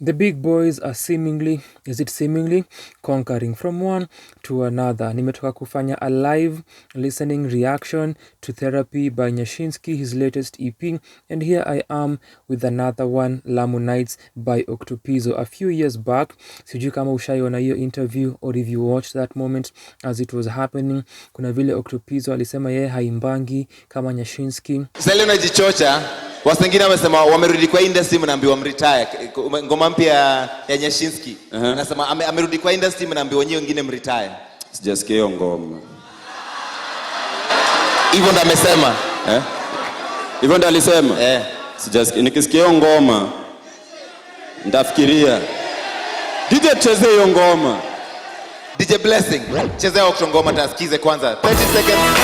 The big boys are seemingly conquering from one to another. Nimetoka kufanya a live listening reaction to Therapy by Nyashinski, his latest EP, and here I am with another one, Lamu Nights by Octopizzo. A few years back, sijui kama ushaiona hiyo interview or if you watched that moment as it was happening, kuna vile Octopizzo alisema yeye haimbangi kama Nyashinski. Sasa unajichocha. Watu wengine wamesema wamerudi kwa industry mnaambiwa mretire. Ngoma mpya ya Nyashinski. Anasema amerudi kwa industry mnaambiwa nyinyi wengine mretire. Sijasikia hiyo ngoma. Hivyo ndo amesema. Hivyo ndo alisema? Sijasikia. Nikisikia hiyo ngoma ndafikiria. DJ cheze hiyo ngoma. DJ Blessing, chezea Octo ngoma tasikize kwanza. 30 seconds.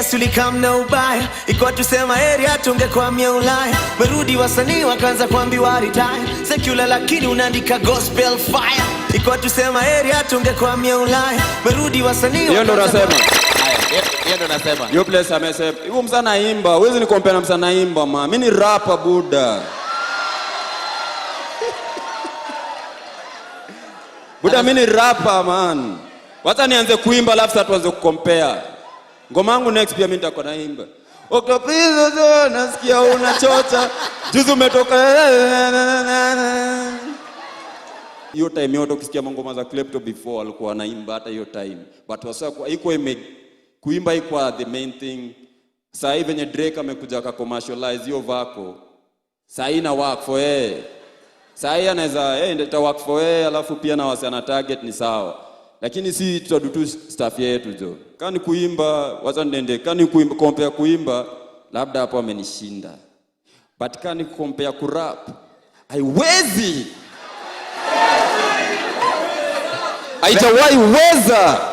Sulikam na ubaya ikuwa tusema area tungekwamia Ulaya. Merudi wasanii wakaanza kuambiwa retire. Secular lakini unaandika gospel fire. Ikuwa tusema area tungekwamia Ulaya. Merudi wasanii hiyo ndo nasema. Hiyo ndo nasema. Hiyo place amesema. Hiyo msana imba. Huwezi ni compare na msana imba ma. Mimi ni rapper buda. Buda mimi ni rapper man. Wacha nianze kuimba alafu sasa tuanze kucompare. Ngoma yangu next pia mimi nitakuwa naimba. Octopizzo nasikia unachocha. Juzi umetoka. Hiyo time yote ukisikia ngoma za Klepto before alikuwa anaimba hata hiyo time. But wasa iko kuimba iko the main thing. Sasa hivi venye Drake amekuja ka commercialize hiyo vako. Sasa ina work for yeye. Sasa yeye anaweza ndio work for yeye alafu pia na wasiana target ni sawa. Lakini si tutadu tu staff yetu jo. Kani kuimba, wacha nende, kani kuimba compare kuimba, labda hapo amenishinda. But kani compare kurap, haiwezi. Haijawahi weza.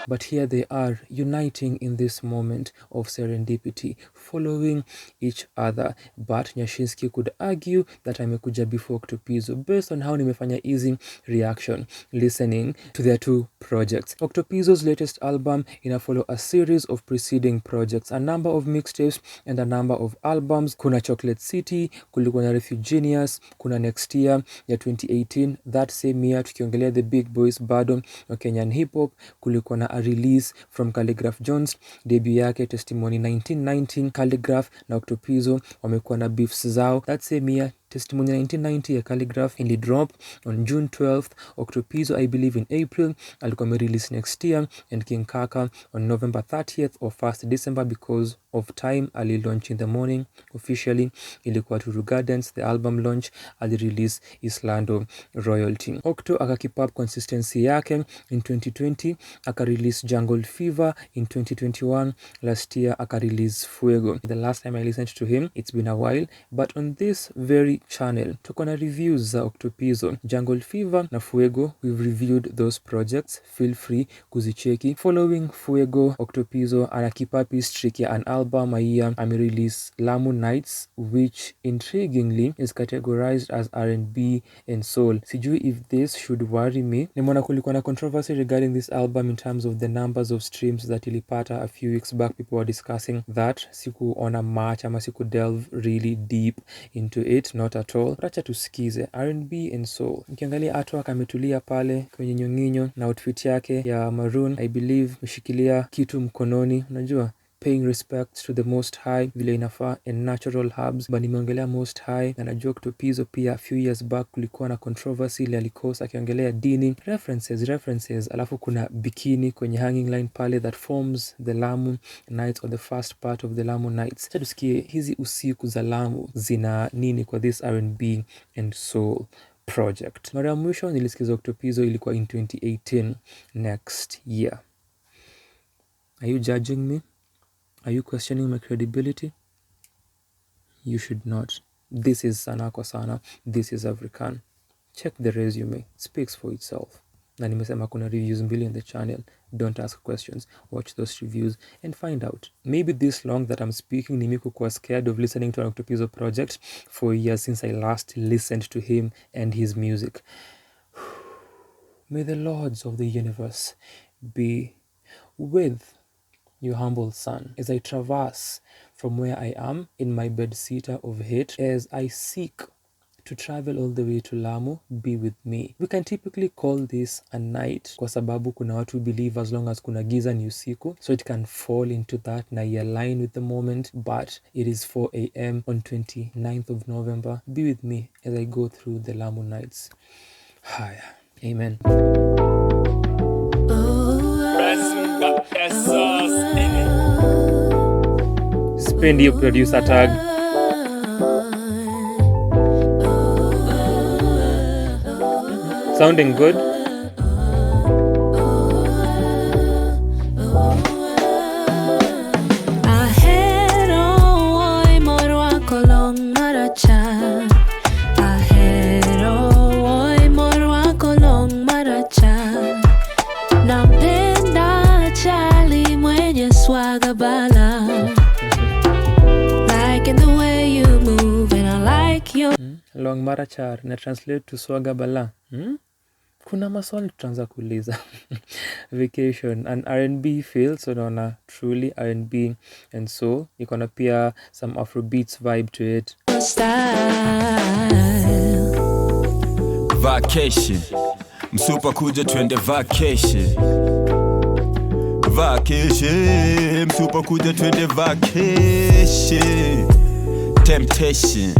But here they are, uniting in this moment of serendipity, following each other. But Nyashinski could argue that amekuja before Octopizzo based on how nimefanya easy reaction, listening to their two projects. Octopizzo's latest album follow a series of preceding projects, a number of mixtapes and a number of albums. Kuna Chocolate City, kulikuwa na Refugenius, kuna Next Year ya 2018, that same year tukiongelea the big boys bado wa Kenyan hip hop, kulikuwa na a release from Calligraph Jones, debut yake Testimony 1919. Calligraph na Octopizzo wamekuwa na beefs zao. That same year Testimony 1990 ya Calligraph ili drop on June 12th. Octopizzo I believe in April alikuwa release Next Year, and King Kaka on November 30th or 1st December because of time ali launch in the morning. Officially ilikuwa Turu Gardens. The album launch ali release Islando Royalty. Octo akakeep up consistency yake in 2020, aka release Jungle Fever in 2021. Last year aka release Fuego. The last time I listened to him, it's been a while, but on this very channel tuko na reviews za Octopizzo, Jungle Fever na Fuego. We've reviewed those projects, feel free kuzicheki. Following Fuego, Octopizzo ana keep up his streak ya an album a year. Ame-release Lamu Nights, which intriguingly is categorized as R&B and soul. Sijui if this should worry me. Nimeona kulikuwa na controversy regarding this album in terms of the numbers of streams that ilipata a few weeks back. People were discussing that. Sikuona much ama siku delve really deep into it, not at all. Acha tusikize R&B and soul. Ukiangalia artwork ametulia pale kwenye nyonginyo na outfit yake ya maroon, I believe mshikilia kitu mkononi, unajua paying respect to the Most High vile inafaa, and natural herbs. But nimeongelea Most High na najua Octopizzo pia a few years back kulikuwa na controversy ile alikosa akiongelea dini, references. Alafu kuna bikini kwenye hanging line pale that forms the Lamu Nights or the first part of the Lamu Nights. Sasa tusikie hizi usiku za Lamu zina nini kwa this R&B and soul project. Mara ya mwisho nilisikiza Octopizzo ilikuwa in 2018, Next Year. Are you judging me? Are you questioning my credibility? You should not. This is Sana kwa Sana. This is African. Check the resume. It speaks for itself. Na nimesema kuna reviews mbili on the channel. Don't ask questions. Watch those reviews and find out. Maybe this long that I'm speaking, Nimiku was scared of listening to an Octopizzo project for years since I last listened to him and his music. May the lords of the universe be with your humble son as I traverse from where I am in my bedsitter of hate, as I seek to travel all the way to Lamu. Be with me. We can typically call this a night kwa sababu kuna watu believe as long as kuna giza ni usiku, so it can fall into that na align with the moment, but it is 4 a.m. on 29th of November. Be with me as I go through the Lamu Nights. Haya. Amen. Spend your producer tag. Sounding good. Long marachar na translate to swaga bala. Kuna maswali tutaanza kuuliza. Vacation, an R&B feel, so naona truly R&B, and so ikona pia some Afrobeats vibe to it. Vacation, msupa kuja twende vacation. Vacation, msupa kuja twende vacation. Temptation,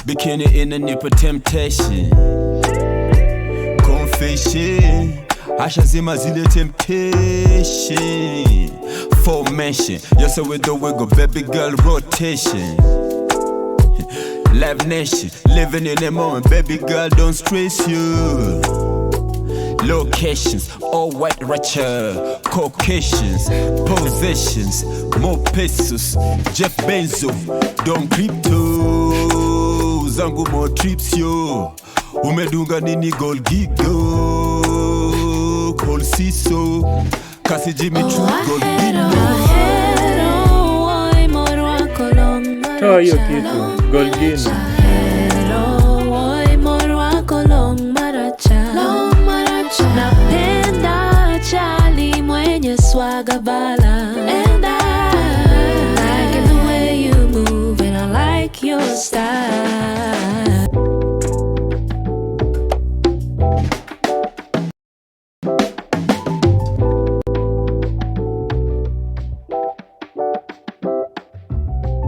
bikini in a nipple temptation. Confession, asha zima zile temptation. Formation, yes with the wiggle, baby girl rotation. Live nation, living in the moment, baby girl don't stress you. Locations, all white richer, Caucasians, possessions, more pesos, Jeff Benzo, don't crypto, zangu more trips yo, umedunga nini gold gigo, call siso, kasi Jimmy True gold gigo. Toa hiyo kitu, gold gigo. Napenda chali mwenye swaga bala, and I like the way you move, and I like your style.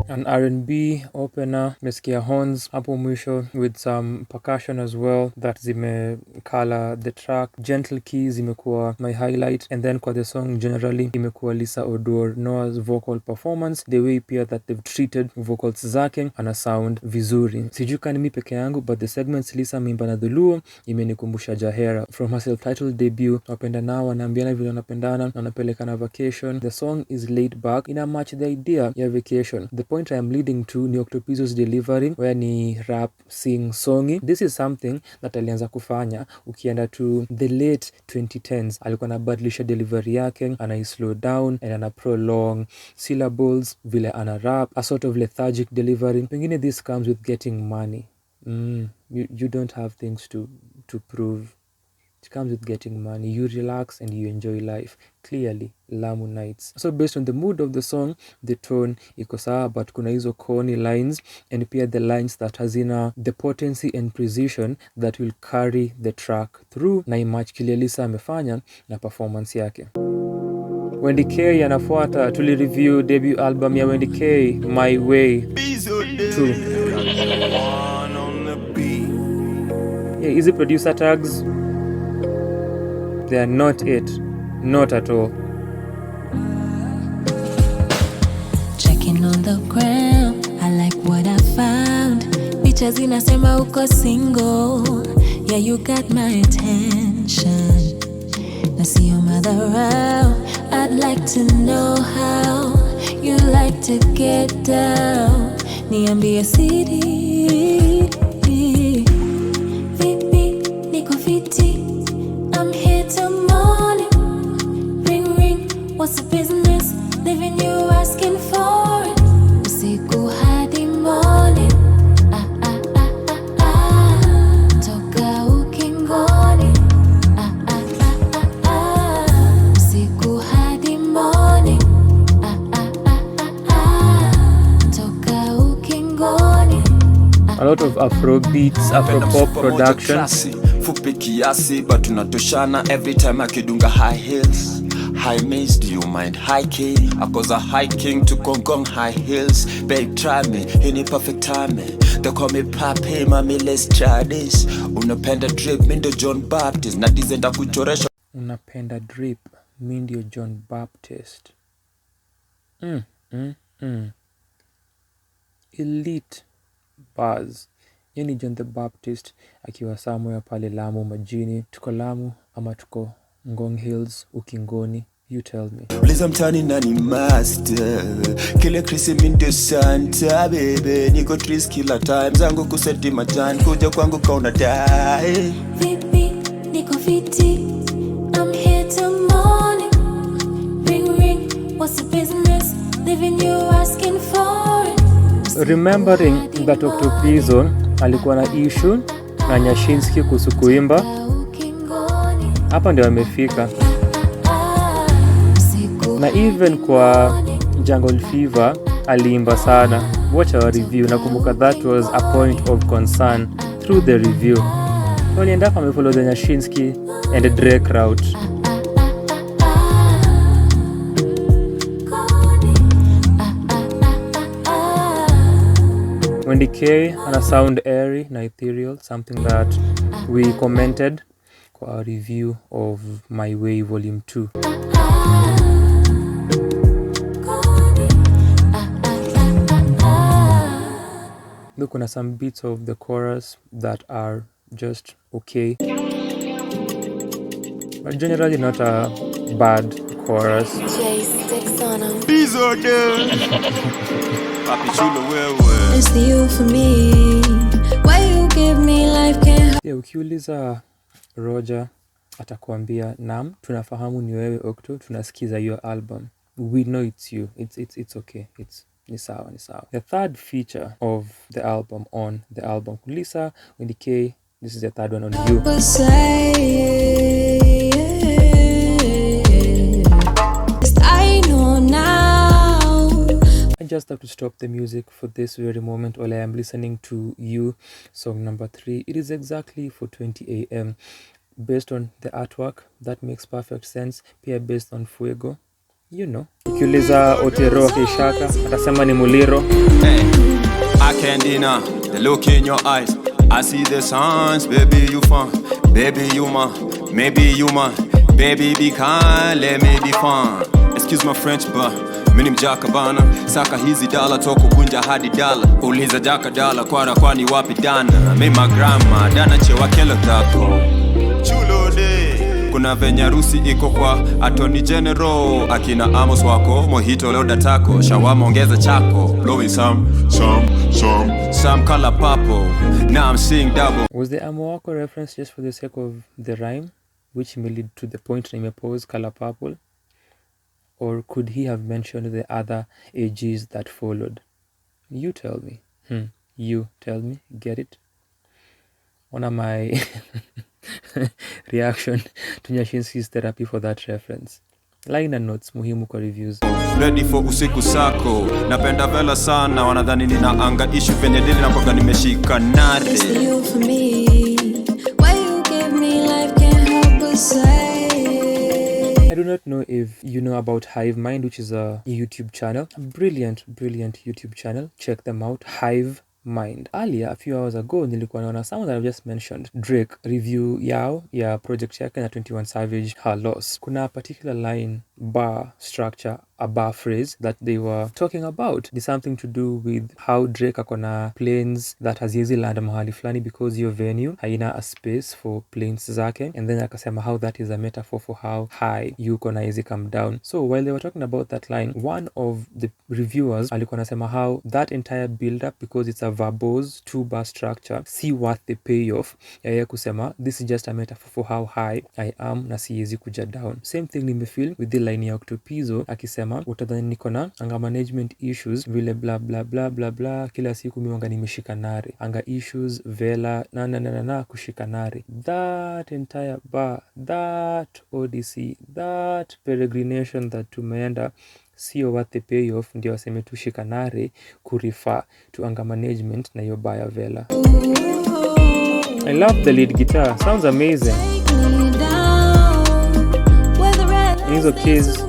An R&B opener, mesikia horns hapo mwisho with some percussion as well that zime color the track. Gentle keys zimekuwa my highlight, and then kwa the song generally imekuwa Lisa Oduor-Noah's vocal performance, the way pia that they've treated vocals zake, ana sound vizuri. Sijui kani mi peke yangu, but the segments Lisa mimba na dhuluo imenikumbusha Jahera from her self-titled debut. Wapenda nao wanaambiana vile wanapendana, wanapelekana vacation. The song is laid back, ina match the idea ya vacation. The point I am leading to ni Octopizzo's delivery, where ni rap, sing, songi. This is something that alianza kufanya ukienda to the late 2010s. Alikuwa anabadilisha delivery yake, ana slow down and ana prolong syllables, vile ana rap, a sort of lethargic delivery. Pengine this comes with getting money. You don't have things to prove. It comes with getting money. You relax and you enjoy life. Clearly, Lamu Nights. So based on the mood of the song, the tone iko sawa, but kuna hizo corny lines and pia the lines that hazina the potency and precision that will carry the track through, na image kile Lisa amefanya na performance yake. Wendy Kay anafuata. Tuli review debut album ya Wendy Kay, My Way 2. Yeah, easy producer tags. They are not it. Not at all. Checking on the ground, I like what I found. Picha zinasema uko single. Yeah, you got my attention. I see your mother around. I'd like to know how you like to get down. Niambie siri. Vipi, niko fiti. I'm here till morning. Ring ring, what's the business? Leaving you asking for it. Usiku hadi morning. Toka ukingoni. Usiku lot of Afro beats, Afro pop production. Fupi kiasi but tunatoshana every time akidunga high heels. High maze, do you mind hiking? I cause a hiking to Gong high heels. Babe, try me, any perfect timing. They call me Papi, mami, let's try this. Unapenda drip, mindo John Baptist. Na dizenda kuchoresha. Unapenda drip, mindio John Baptist. Elite bars. Yeni John the Baptist akiwa somewhere pale Lamu majini. Tuko Lamu ama tuko Ngong Hills ukingoni? You tell me. Uliza mtani nani master. Kile Chrissy mindio Santa baby. Niko tris kila time. Zangu kuseti majani. Kuja kwangu kauna die. Vipi, niko fiti. I'm here till morning. Ring ring, what's the business? Leaving you asking for it. Remembering that Octopizzo alikuwa na issue na Nyashinski kuhusu kuimba. Hapa ndio amefika. Na even kwa Jungle Fever aliimba sana. Watch our review. Nakumbuka that was a point of concern through the review. Walienda kama follow the Nyashinski and the Drake route. Wendy Kay ana sound airy na ethereal, something that we commented kwa our review of My Way Volume 2. Look, kuna some beats of the chorus that are just okay, but generally not a bad chorus. It's the you for me. Why you give me life can't. Yeah, ukiuliza Roger atakwambia nam, tunafahamu ni wewe Octo, tunasikiza your album. We know it's you. It's okay. Ni sawa. The third feature of the album on the album, Kulisa, Wendy Kay, this is the third one on You. I know now. I just have to stop the music for this very moment while I am listening to You, song number 3. It is exactly 4:20 a.m. Based on the artwork, that makes perfect sense. Pia based on Fuego, you know. Ukiuliza Otero Kishaka atasema ni Muliro. Hey, I can't deny the look in your eyes. I see the signs, baby you fun, baby you man, maybe you man, baby be kind, let me be fun. Excuse my French but mimi mjaka bana, saka hizi dala toko kunja hadi dala. Uliza jaka dala kwani wapi dana, mimi my grandma dana chewa kelo tako. Chulo de kuna venya rusi iko kwa Attorney General, akina Amos wako mojito leo datako, shawama ongeza chako, blowing some color purple. Now I'm seeing double. Was the Amawako reference just for the sake of the rhyme, which may lead to the point na imepose color purple? Or could he have mentioned the other AGs that followed? You tell me. You tell me. Get it? One of my reaction to Nyashinski's therapy for that reference. Liner notes muhimu kwa reviews. Ready for usiku sako. Napenda vela sana. Wanadhani nina anga issue venye dili na kwa nimeshika Narde. It's the you for me. Why you give me life can't help but say. I do not know if you know about Hive Mind, which is a YouTube channel. A brilliant YouTube channel. Check them out. Hive Mind. Earlier, a few hours ago, nilikuwa naona someone that I've just mentioned, Drake review yao ya project yake na 21 Savage, Her Loss. Kuna a particular line, bar structure, a bar phrase that they were talking about. It's something to do with how Drake akona planes that haziwezi land mahali flani because your venue haina a space for planes zake, and then akasema how that is a metaphor for how high you kona easy come down. So while they were talking about that line, one of the reviewers alikuwa nasema how that entire build up, because it's a verbose 2-bar structure, see worth the payoff ya kusema this is just a metaphor for how high I am na siwezi kuja down. Same thing nimefeel with the line ya Octopizzo akisema kusema, utadhani niko na anga management issues vile bla bla bla bla bla, kila siku miwanga nimeshika nare, anga issues, vela na kushika nare. That entire bar, that odyssey, that peregrination that tumeenda, sio what the payoff, ndio waseme tushika nare kurifa to anga management na hiyo baya vela. I love the lead guitar, sounds amazing. Hizo keys.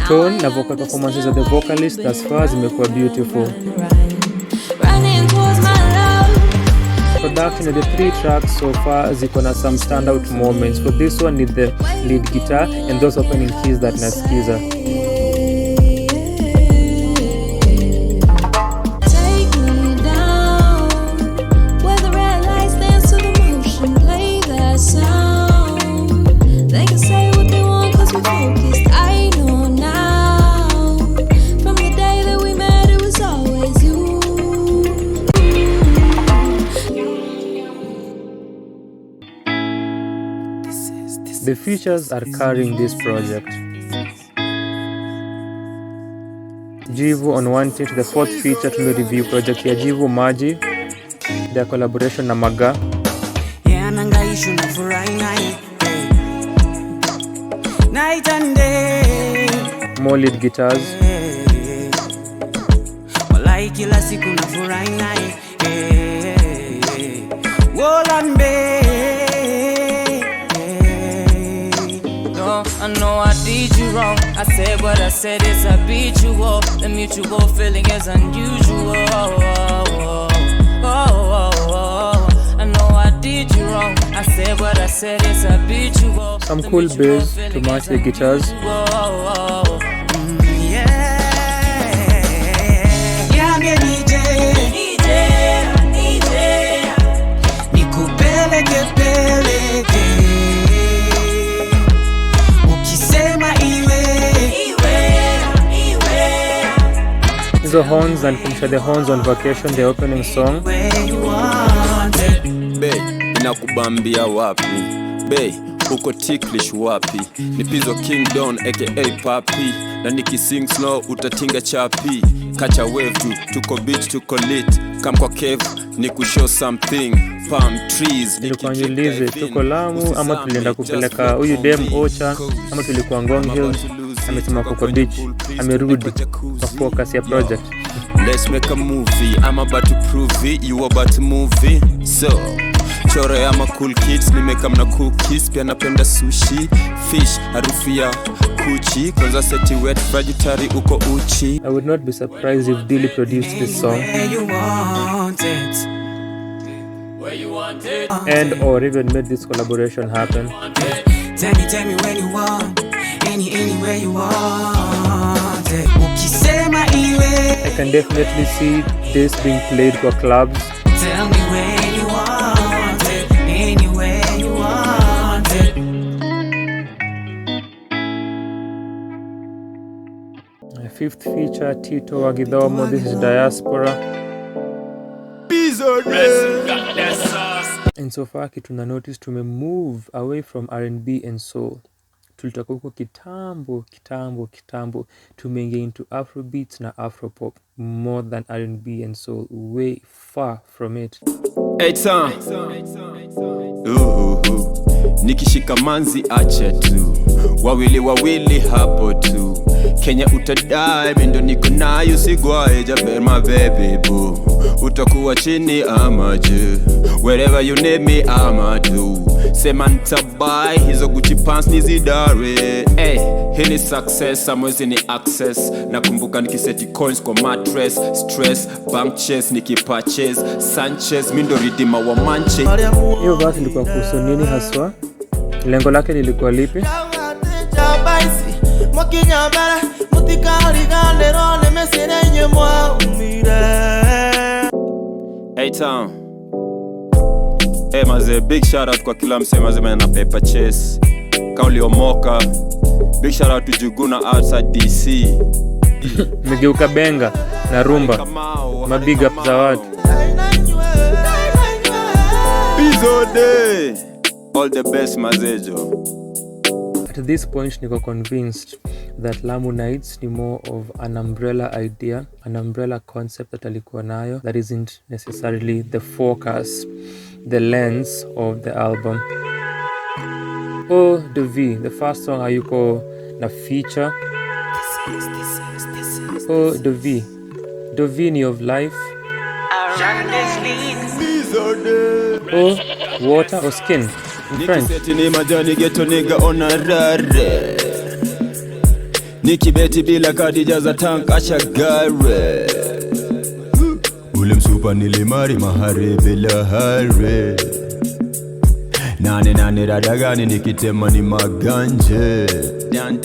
Tone na vocal performances of the vocalist thus far zimekuwa beautiful. Production of the 3 tracks so far ziko na some standout moments. For this one need the lead guitar and those opening keys that naskiza. The features are carrying this project. JIVU Unwanted, the 4th feature to the review project ya JIVU Maji, their collaboration na Maga. More lead guitars. I know I did you wrong. I said what I said is habitual. The mutual feeling is unusual. I know I did you wrong. I said what I said is habitual. Some cool bass to match the guitars. The horns and kumsha the horns on vacation, the opening song. Bay, inakubambia wapi? Bay, uko ticklish wapi? Nipizo King Don aka Papi, na nikising slow utatinga chapi. Kacha wave tu, tuko beach, tuko lit. Come kwa cave, nikushow something. Palm trees, nilikuanjulize, tuko Lamu ama tulienda kupeleka huyu dem Ocha ama tulikuwa Ngong Hills. Amesema kwa beach, amerudi kwa focus ya project. Let's make a movie, I'm about to prove it, you about to move it. So, choro ya ma cool kids, nimeka mna cookies, pia napenda sushi, fish, harufu ya kuchi, kwanza seti wet, fragitari uko uchi. I would not be surprised if Dilly produced this song. And or even made this collaboration happen. Tell me when you want, anywhere you want it. Ukisema iwe, I can definitely see this being played for clubs. Tell me when you want it, anywhere you want it. My 5th feature, Tito, Wagithomo, this is Diaspora. And so far kituna notice tume move away from R&B and soul. Tulitoka huko kitambo tumeingia into Afrobeats na Afropop, more than R&B and soul, way far from it. Hey Tom, nikishika manzi ache tu, wawili hapo tu, Kenya utadai mindo niko nayo sigwae jaber my baby boo, utakuwa chini ama juu, wherever you need me ama do, sema nitabai hizo Gucci pants nizidare. Hey, hili success amwezi ni access, nakumbuka nikiseti coins kwa mattress, stress, bank chase nikipurchase, Sanchez mindo ridima wa manche. Hiyo verse ilikuwa kuhusu nini haswa? Lengo lake lilikuwa lipi? Hey Tom, hey maze, big shout out kwa kila msema mazema na paper chase. Kauli omoka, big shout out to Juguna outside DC. Mgeuka benga na rumba, mabig up za watu. Bizode All the best mazejo. At this point, niko convinced that Lamu Nights ni more of an umbrella idea, an umbrella concept that alikuwa nayo that isn't necessarily the focus, the lens of the album. Eau De Vie, the first song hayuko na feature. Eau De Vie, Dovini of life. Eau, water or skin in French. Nikibeti bila kadi jaza tank acha gare. Ule msupa nilimari mahari bila hare. Nane radagani nikitema ni maganje. Dan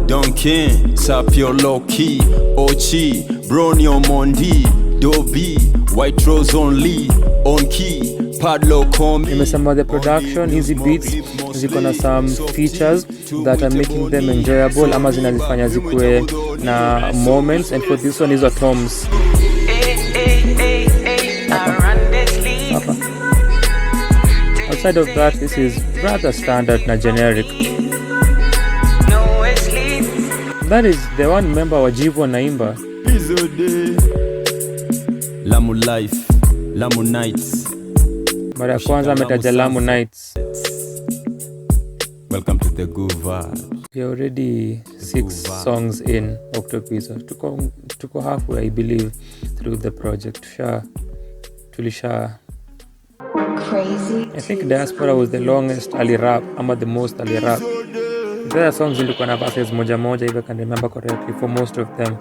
Donkin, Sapio low key, Ochi, Bronio Mondi, Dovi, White Rose only, on key, Padlock Combi. Nimesema the production, easy beats, ziko na some features that are making them enjoyable ama zinazifanya zikuwe na moments, and for this one is toms. Outside of that, this is rather standard na generic. That is the one member wa JIVU naimba. Lamu life, Lamu nights. Mara ya kwanza ametaja Lamu Nights. Welcome to the good vibe. We are already 6 songs in Octopizzo. Tuko halfway, I believe, through the project. Tulisha. Crazy. I think Diaspora was the longest ali rap, ama the most ali rap. There are songs zilikuwa na verses moja if I can remember correctly, for most of them.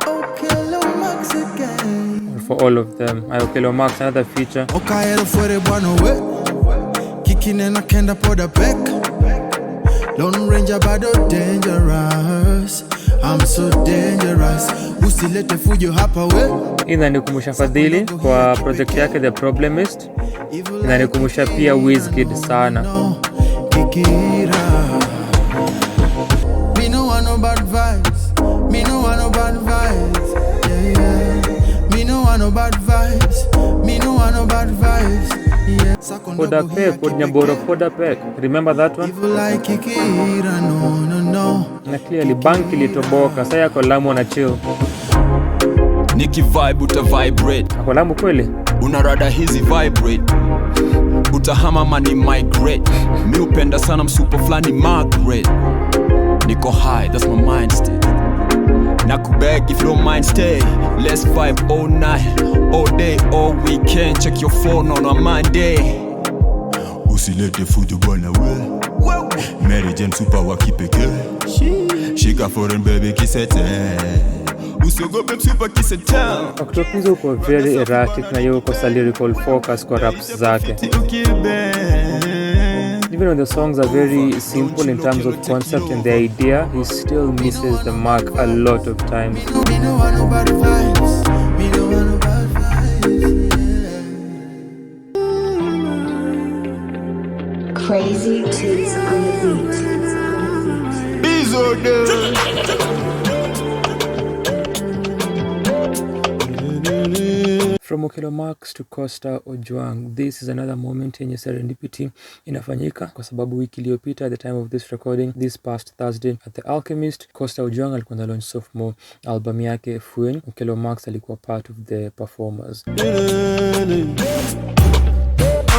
Okello Max again. Or for all of them. Okello Max, another feature. Okaero fuere bwana we. Kikine na kenda poda pek. Lone Ranger bado dangerous. I'm so dangerous. Usilete fujo hapa we. Inanikumbusha Fadhili kwa project yake The Problemist. Inanikumbusha pia Wizkid sana. Kikira. Me no want no bad vibes. Me no want no bad vibes. Yeah. Me no want no bad vibes. Me no want no bad vibes. Yeah. Poda Pek, Poda Pek. Remember that one? Evil like Kikira, no. Na clearly banki litoboka. Sasa yako Lamu na chill. Niki vibe uta vibrate. Ako Lamu kweli? Unarada hizi vibrate. Utahama mani migrate. Mi upenda sana msupo flani Margaret. Niko high, that's my mind state. Nakubeg if you don't mind stay. Let's vibe all night, all day, all weekend. Check your phone on a Monday. Usilete fujo bwana we. Mary Jane super wa kipekee. Shika foreign baby kisete. Usiogope msupa kisete. Octopizzo uko very erratic na yuko lyrical focus kwa raps zake. Even when the songs are very simple in terms of concept and the idea, he still misses the mark a lot of times. Crazy tunes on the From Okello Max to Costa Ojwang, this is another moment yenye serendipity inafanyika kwa sababu wiki iliyopita at the time of this recording, this past Thursday at The Alchemist, Costa Ojwang alikuwa na launch sophomore album yake Fuego. Okello Max alikuwa part of the performers.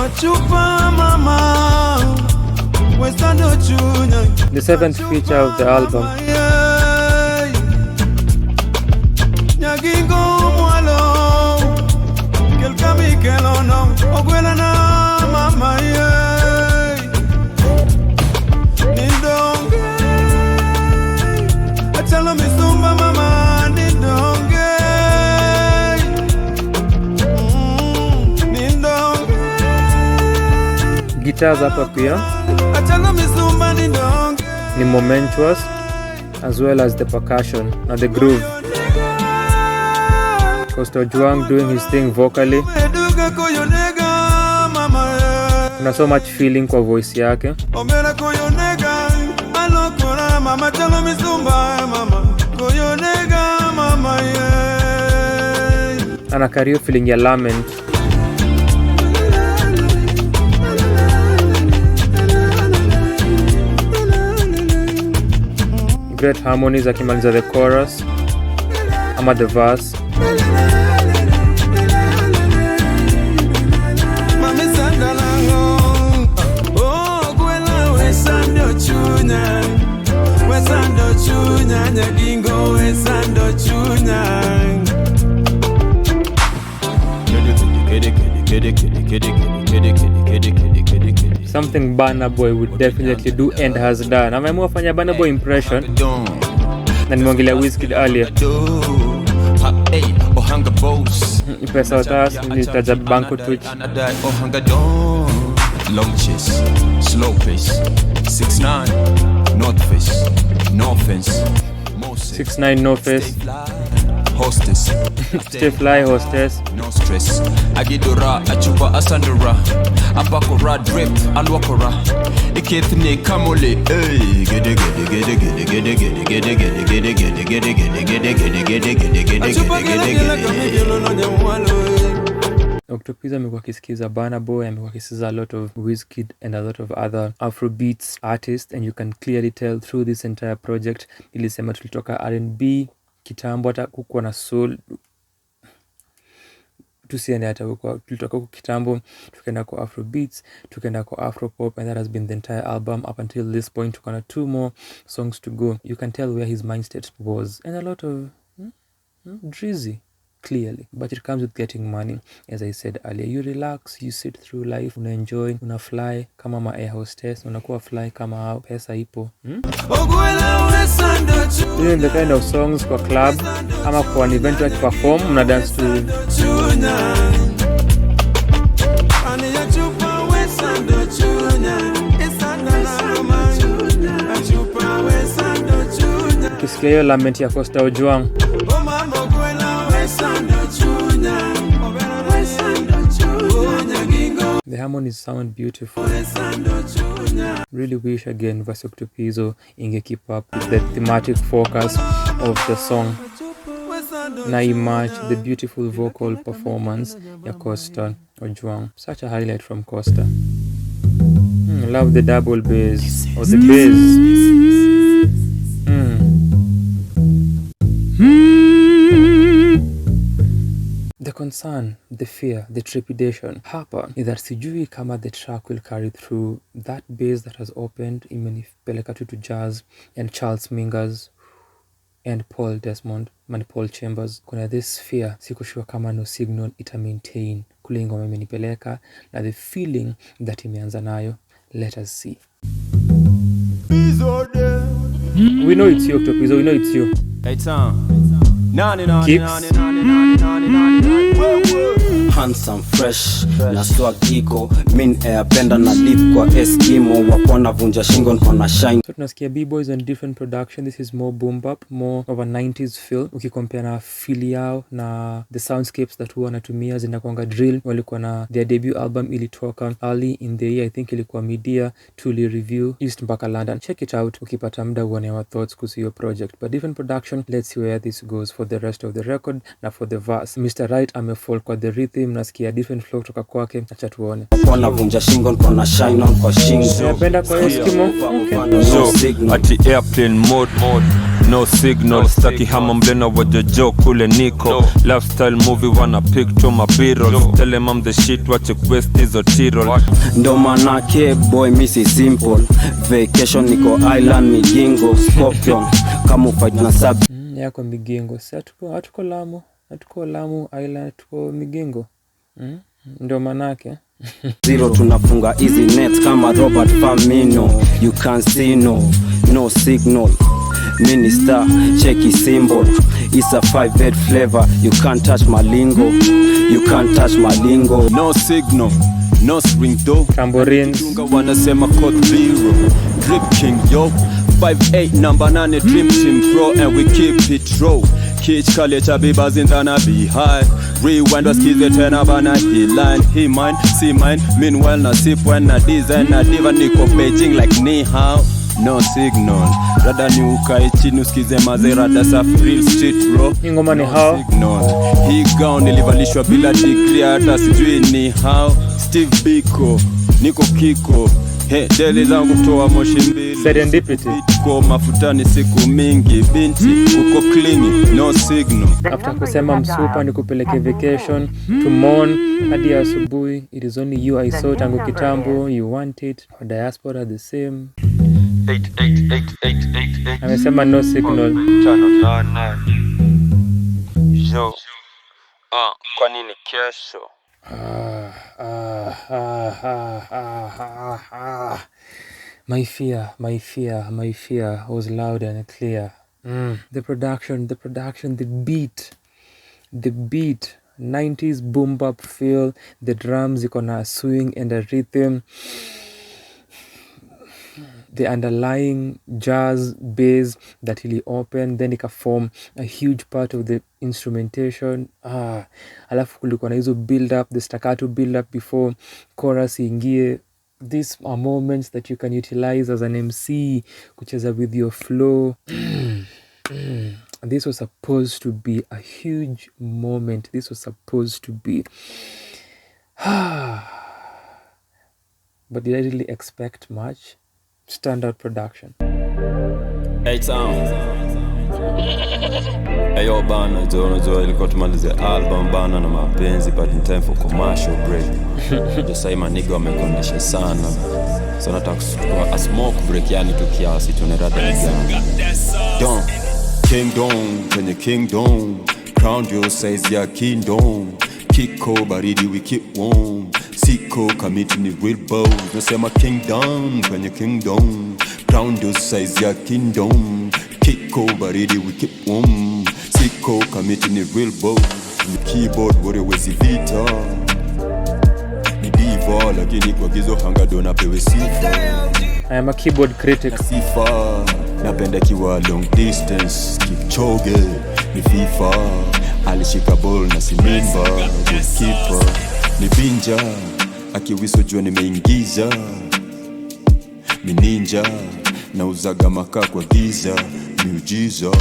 Achupa mama, the 7th feature of the album. Guitars hapa pia ni momentous, as well as the percussion and the groove. Costa Ojwang doing his thing vocally. Kuna so much feeling kwa voice yake. Ana carry feeling ya lament. Great harmonies akimaliza the chorus ama the verse. Something Burna Boy would definitely do and has done. Ameamua fanya Burna Boy impression. Na nimeongelea Wizkid earlier. Pesa utas nitaja banko Twitch. Long chase, slow pace. 6'9", North Face, no offense. 6'9", no face. Hostess, stay fly hostess. No stress. Agidora, Achupa, Asandora. Apakora, drip, Alwakora. Ikethne kamole, hey. Gede. Octopizzo amekuwa akisikiza Burna Boy, amekuwa akisikiza a lot of Wizkid and a lot of other Afrobeats artists, and you can clearly tell through this entire project. Ilisema tulitoka R&B kitambo, hata kukuwa na soul, tusiende hata huko, tulitoka huko kitambo tukaenda kwa Afrobeats, tukaenda kwa Afropop, and that has been the entire album up until this point. Tuko na 2 more songs to go. You can tell where his mindset was, and a lot of drizzy, clearly, but it comes with getting money. As I said earlier, you relax, you sit through life, una enjoy, una fly kama ma air hostess, unakuwa fly kama pesa ipo. These are the kind of songs kwa club ama kwa an event where you perform, una dance to. Kusikia hiyo lament ya Costa Ojwang. The harmonies sound beautiful. Really wish again verse Octopizzo inge keep up with the thematic focus of the song. Na image the beautiful vocal performance ya Costa Ojwang. Such a highlight from Costa. Love the double bass or the bass. The concern, the fear, the trepidation hapa is that sijui kama the track will carry through that bass that has opened imenipeleka to jazz and Charles Mingus and Paul Desmond and Paul Chambers. Kuna this fear, sikushua kama No Signal ita maintain kule ngoma imenipeleka na the feeling that imeanza nayo. Let us see. We know it's you, Octopizzo, we know it's you. Handsome, fresh, na swag iko. Min airpenda na live kwa Eskimo. Wapona vunja shingo on shine. So tunasikia B-Boys on different production. This is more boom bap, more of a 90s feel. Ukicompare na feel yao na the soundscapes that huwa wanatumia zinakuanga drill. Walikuwa na their debut album ilitoka early in the year. I think ilikuwa media Tuli review East mpaka London. Check it out ukipata muda uone our thoughts kuhusu your project. But different production, let's see where this goes for the rest of the record na for the verse. Mr. Right amefall kwa the rhythm, nasikia different flow kutoka kwake. Acha tuone. Wapona vunja shingo na shine on kwa shingo. Napenda kwa Eskimo. Okay. So ati airplane mode, no signal. Staki hama mblena wajojo kule niko. Lifestyle movie wana picture my B-roll. Tell them I'm the shit, watch it west is a T-roll. Ndo manake boy misi simple. Vacation niko island migingo. Scorpion kama fight na sub. Yako migingo. Si hatuko Lamu. Hatuko Lamu island, tuko migingo. Ndo manake. Zero tunafunga easy net kama Robert Firmino. You can't see no signal. Minister, checky symbol. It's a 5-head flavor. You can't touch my lingo. You can't touch my lingo. No signal, no swing though. Tambourines. Tunga wanasema code zero. Drip king yo. 5'8" number 9 dream team pro and we keep it raw. Kitch kale cha biba zindana be high. Rewind waskize tena bana he line. He mine, see mine. Meanwhile na sip when na design na diva niko Beijing like ni hao. No signal. Rada ni ukae chini usikize mazera da safi real street bro. Ngoma ni hao. Signal. Hii gown nilivalishwa bila degree hata sijui ni hao. Steve Biko, niko kiko. Hey, deli zangu kutoa moshi mbili. Serendipity. Kwa mafutani siku mingi. Binti, uko clingy, no signal. After kusema msupa ni kupeleke vacation to mourn hadi asubuhi. It is only you I saw tangu kitambo. You want it. For Diaspora the same. Amesema no signal. Yo. Kwa nini kesho? My fear was loud and clear. The production, the beat, 90s boom bap feel, the drums iko na swing and a rhythm, the underlying jazz bass that really opened, then ika form a huge part of the instrumentation. Alafu kulikuwa na hizo build up, the staccato build up before chorus ingie. These are moments that you can utilize as an MC, kucheza with your flow. This was supposed to be a huge moment. This was supposed to be. But did I really expect much? Standout production. Hey town. Ayo bana, Jono ilikuwa tumalize album bana na mapenzi, but in time for commercial break. Just say my nigga amekondesha sana. So nataka kuchukua a smoke break, yani tukiasi tunerada nigga. Don Kingdom, kwenye kingdom. Crown jewel size ya kingdom. Kiko baridi we keep warm. Siko kamiti ni real bows. Nasema kingdom, kwenye kingdom. Crown jewel size ya kingdom. Kiko baridi we keep warm. Siko kamiti ni real bows. Ni keyboard wore wezi vita. Ni diva lakini kwa gizo hangado na pewe sifa. I am a keyboard critic. Sifa, napenda kiwa long distance. Kipchoge, ni FIFA. Alishika ball na simimba. Goalkeeper, ni binja. Akiwiso jua nimeingiza. Mi ninja, na uzaga maka kwa giza. Miujiza,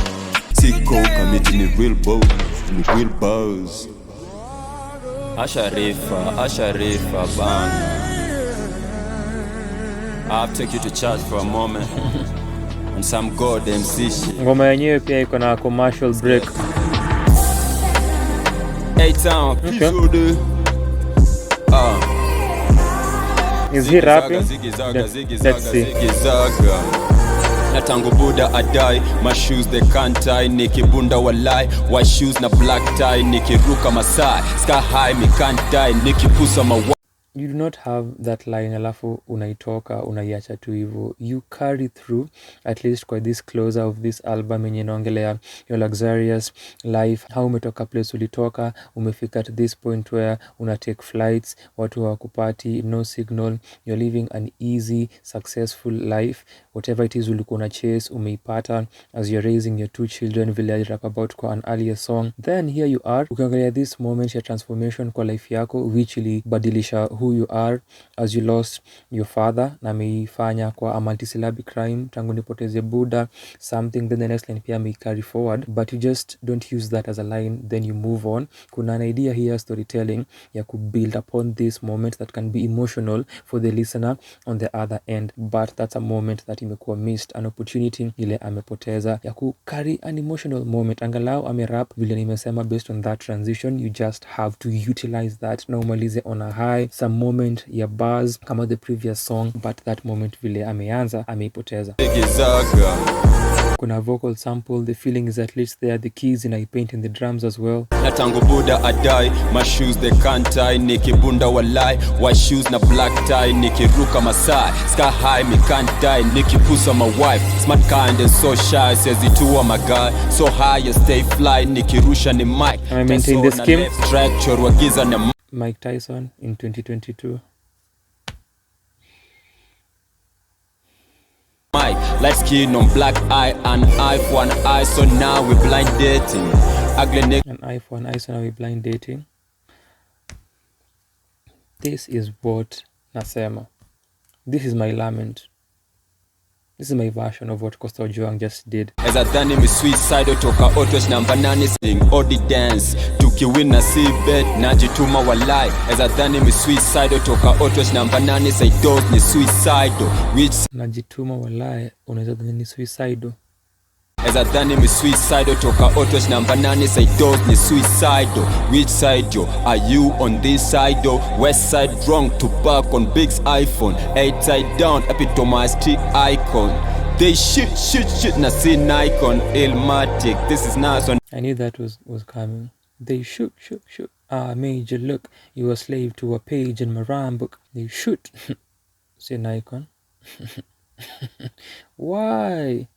siko kamiti ni real bow. Ni real buzz. Asharifa bana. I'll take you to church for a moment. On some god MC shit. Ngoma yenyewe pia iko na commercial break. Hey town, Okay. Is he rapping? Zigi Zaga, Let's see. Zigi Zaga. Na tangu Buddha adai, my shoes they can't tie. Nikibunda walai, white shoes na black tie. Nikiruka Masai, sky high me can't die. Nikipusa ma You do not have that line alafu unaitoka unaiacha tu hivyo. You carry through at least kwa this closer of this album yenye inaongelea your luxurious life, how umetoka place ulitoka, umefika at this point where una take flights, watu hawakupati, no signal, you're living an easy successful life, whatever it is ulikuwa una chase umeipata as you're raising your 2 children, vile I rap about kwa an earlier song. Then here you are ukiangalia this moment ya transformation kwa life yako, which ilibadilisha who you are as you lost your father, na ameifanya kwa a multisyllabic rhyme, tangu nipoteze Buddha something, then the next line pia may carry forward, but you just don't use that as a line, then you move on. Kuna an idea here storytelling ya ku build upon this moment that can be emotional for the listener on the other end, but that's a moment that imekuwa missed, an opportunity ile amepoteza ya ku carry an emotional moment. Angalau amerap vile nimesema, based on that transition, you just have to utilize that na umalize on a high, some moment ya buzz kama the previous song, but that moment vile ameanza ameipoteza. Kuna vocal sample, the feeling is at least there, the keys in I paint in the drums as well. Na tangu Buddha adai, my shoes they can't tie. Nikibunda walai, white shoes na black tie. Nikiruka Masai, sky high me can't die. Nikipusa my wife, smart kind and so shy. Says it to my guy, so high you stay fly. Nikirusha ni mic, I maintain the scheme. Track chorwa giza na Mike Tyson in 2022. Light skin on black eye, an eye for an eye, so now we blind dating. Ugly An eye for an eye, so now we blind dating. This is what nasema. This is my lament. This is my version of what Costa Ojwang just did. As I done in my suicide, toka autos number 9 sing odi dance to kiwina si bet najituma walai eza dhani mi suicide toka otos namba 8 saidos ni suicide which najituma walai unaweza dhani ni suicide eza dhani mi suicide toka otos namba 8 saidos ni suicide which side yo are you on this side yo west side drunk to back on big's iPhone 8 side down epitomized T icon they shit na see Nikon Ilmatic this is nice on I knew that was coming. They shoot. I made you look. You a slave to a page in my rhyme book. They shoot. Say Nikon. Why?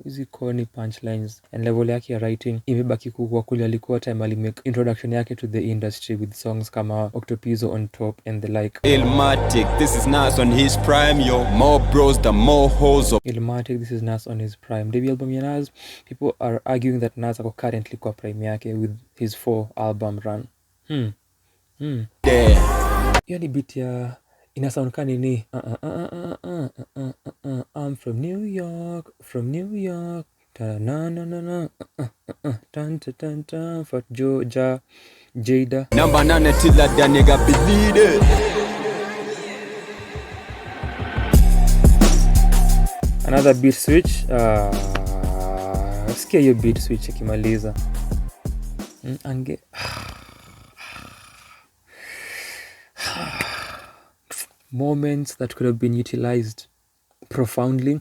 Hizi corny punchlines and level yake ya writing imebaki kukua kule alikuwa time alimake introduction yake to the industry with songs kama Octopizzo on top and the like. Ilmatic, this is Nas on his prime, yo. More bros, the more hoes. Ilmatic, this is Nas on his prime. Debut album ya Nas, people are arguing that Nas ako currently kwa prime yake with his 4 album run. Hiyo ni beat ya ina sound kani ni I'm from New York ta-na-na-na-na tan-ta-tan-tan Fat Joe, Jada Number 9 till that nigga believe it. Another beat switch. Sikia hiyo beat switch ikimaliza. Ange moments that could have been utilized profoundly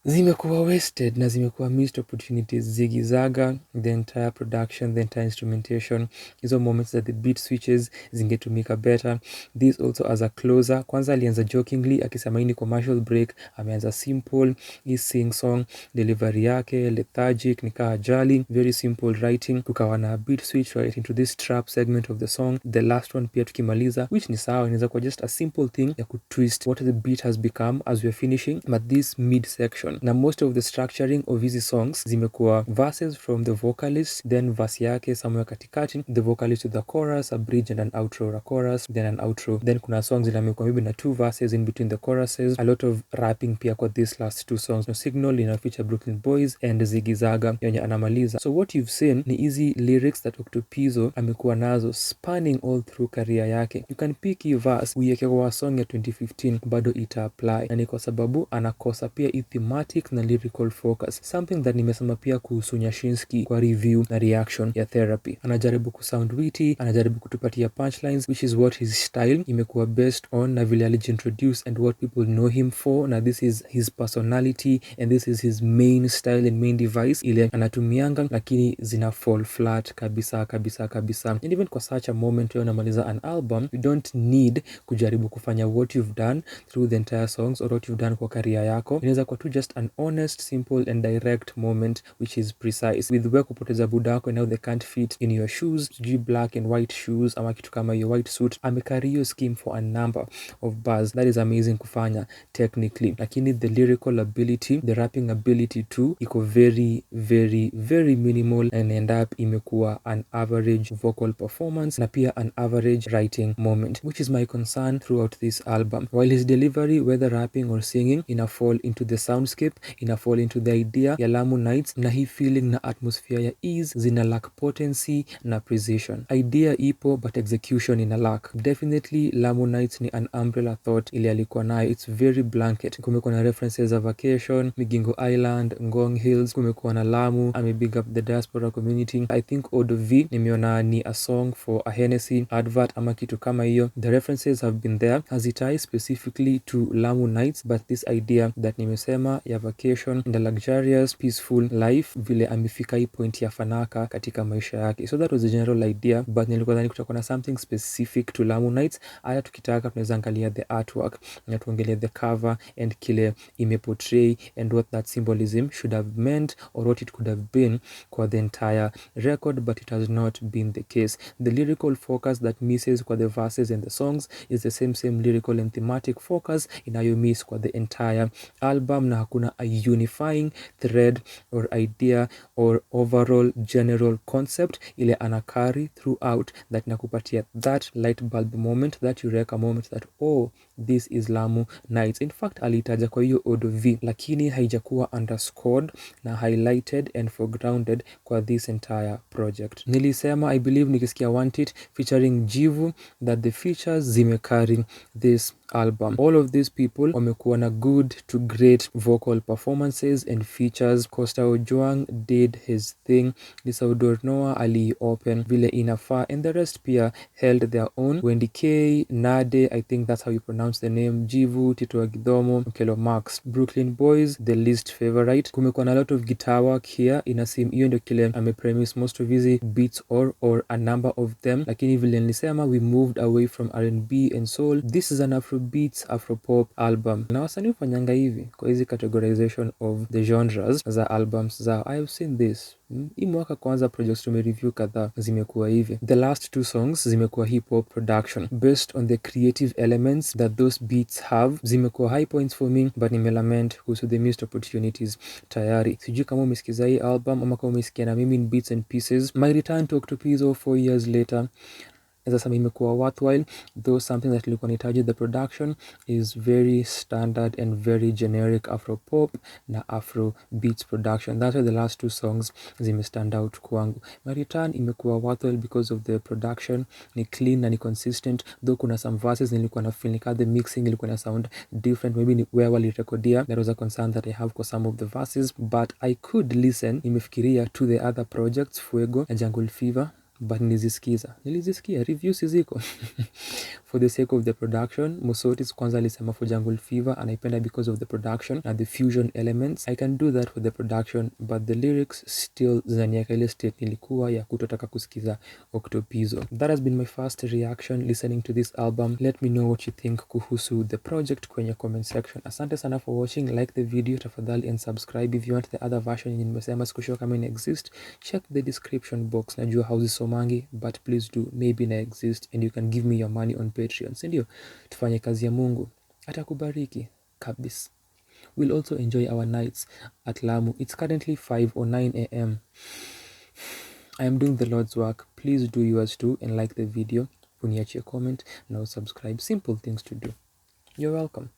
zimekuwa wasted na zimekuwa missed opportunities. Zigi Zaga, the entire production, the entire instrumentation, hizo moments that the beat switches zingetumika better. This also as a closer. Kwanza alianza jokingly akisema hii commercial break, ameanza simple, hii sing song, delivery yake lethargic, nikaa jali, very simple writing. Kukawa na beat switch right into this trap segment of the song. The last one pia tukimaliza, which ni sawa, inaweza kuwa just a simple thing ya kutwist what the beat has become as we are finishing, but this mid section na most of the structuring of hizi songs zimekuwa verses from the vocalist, then verse yake somewhere katikati, the vocalist to the chorus, a bridge and an outro, a chorus then an outro, then kuna songs zinamekuwa maybe na 2 verses in between the choruses, a lot of rapping pia kwa this last 2 songs. No Signal ina feature Buruklyn Boyz and Zigi Zaga yenye anamaliza. So what you've seen ni easy lyrics that Octopizzo amekuwa nazo spanning all through career yake. You can pick hii verse uiweke kwa song ya 2015 bado ita apply, na ni kwa sababu anakosa pia thematic na lyrical focus, something that nimesema pia kuhusu Nyashinski kwa review na reaction ya Therapy. Anajaribu kusound witty, anajaribu kutupatia punchlines, which is what his style imekuwa based on na vile alijiintroduce and what people know him for, na this is his personality and this is his main style and main device ile anatumianga, lakini zina fall flat kabisa. And even kwa such a moment where unamaliza an album, you don't need kujaribu kufanya what you've done through the entire songs or what you've done kwa career yako. Inaweza kwa tu just an honest, simple and direct moment which is precise. With where kupoteza budako and now they can't fit in your shoes, black and white shoes ama kitu kama your white suit, amecarry your scheme for a number of bars. That is amazing kufanya technically, lakini the lyrical ability, the rapping ability too iko very minimal and end up imekuwa an average vocal performance na pia an average writing moment, which is my concern throughout this album. While his delivery, whether rapping or singing, ina fall into the soundscape, ina fall into the idea ya Lamu Nights, na hii feeling na atmosphere ya ease zina lack potency na precision. Idea ipo but execution ina lack. Definitely Lamu Nights ni an umbrella thought ili alikuwa nayo. It's very blanket. Kumekuwa na references za vacation, Migingo Island, Ngong Hills, kumekuwa na Lamu, ame big up the diaspora community. I think Eau De Vie nimeona ni a song for a Hennessy advert ama kitu kama hiyo. The references have been there, hazitai specifically to Lamu Nights, but this idea that nimesema ya vacation in the luxurious peaceful life, vile amefika hii point ya fanaka katika maisha yake. So that was the general idea, but nilikuwa dhani kutakuwa na something specific to Lamu Nights. Haya tukitaka tunaweza angalia the artwork na tuangalie the cover and kile imeportray and what that symbolism should have meant or what it could have been kwa the entire record, but it has not been the case. The lyrical focus that misses kwa the verses and the songs is the same lyrical and thematic focus inayo miss kwa the entire album, na hakuna kuna a unifying thread or idea or overall general concept ile anakari throughout that nakupatia that light bulb moment, that eureka moment that oh, this is Lamu Nights. In fact alitaja kwa hiyo Eau De Vie lakini haijakuwa underscored na highlighted and foregrounded kwa this entire project. Nilisema I believe nikisikia Want It featuring JIVU that the features zimekari this album. All of these people wamekuwa na good to great vocal performances and features. Costa Ojwang did his thing. This Oduor-Noah ali open vile inafaa, and the rest pia held their own. Wendy Kay, Narde, I think that's how you pronounce the name, JIVU, Tito, Wagithomo, Okello Max, Buruklyn Boyz, the least favorite. Kumekuwa na lot of guitar work here. Inasim hiyo ndio kile amepremise most of hizi beats or a number of them, lakini vile nilisema we moved away from R&B and soul. This is an Afrobeats, Afropop album. Na wasanii hufanyanga hivi kwa hizi categorization of the genres za albums zao. I have seen this. Hii mwaka kwanza projects tumereview kadhaa zimekuwa hivi. The last 2 songs zimekuwa hip hop production based on the creative elements that those beats have. Zimekuwa high points for me, but nimelament kuhusu the missed opportunities tayari. Sijui kama umesikiza hii album ama kama umesikia na mimi in bits and pieces. My return to Octopizzo 4 years later sasa imekuwa worthwhile, though something that ilikuwa nitaji. The production is very standard and very generic Afro-pop na Afro-beats production. That's why the last 2 songs stand out kwangu. My return imekuwa worthwhile because of the production, ni clean na ni consistent, though kuna some verses nilikuwa na feel like the mixing ilikuwa na sound different, maybe ni where walirekodia. That was a concern that I have for some of the verses, but I could listen, nimefikiria, to the other projects, Fuego na Jungle Fever, but nilizisikia reviews ziko for the sake of the production. Mosotis kwanza alisema for Jungle Fever anaipenda because of the production and the fusion elements. I can do that for the production, but the lyrics still zaniaka ile state nilikuwa ya kutotaka kusikiza Octopizzo. That has been my first reaction listening to this album. Let me know what you think kuhusu the project kwenye comment section. Asante sana for watching. Like the video tafadhali and subscribe if you want the other version yenye nimesema sikushow kama ina exist. Check the description box. Najua hauzisomangi, but please do, maybe na exist and you can give me your money on Patreon. Sindio? Tufanye kazi ya Mungu, atakubariki kabisa. We'll also enjoy our nights at Lamu. It's currently 5 or 9 a.m. I am doing the Lord's work. Please do yours too and like the video. Uniachie comment, now subscribe. Simple things to do. You're welcome.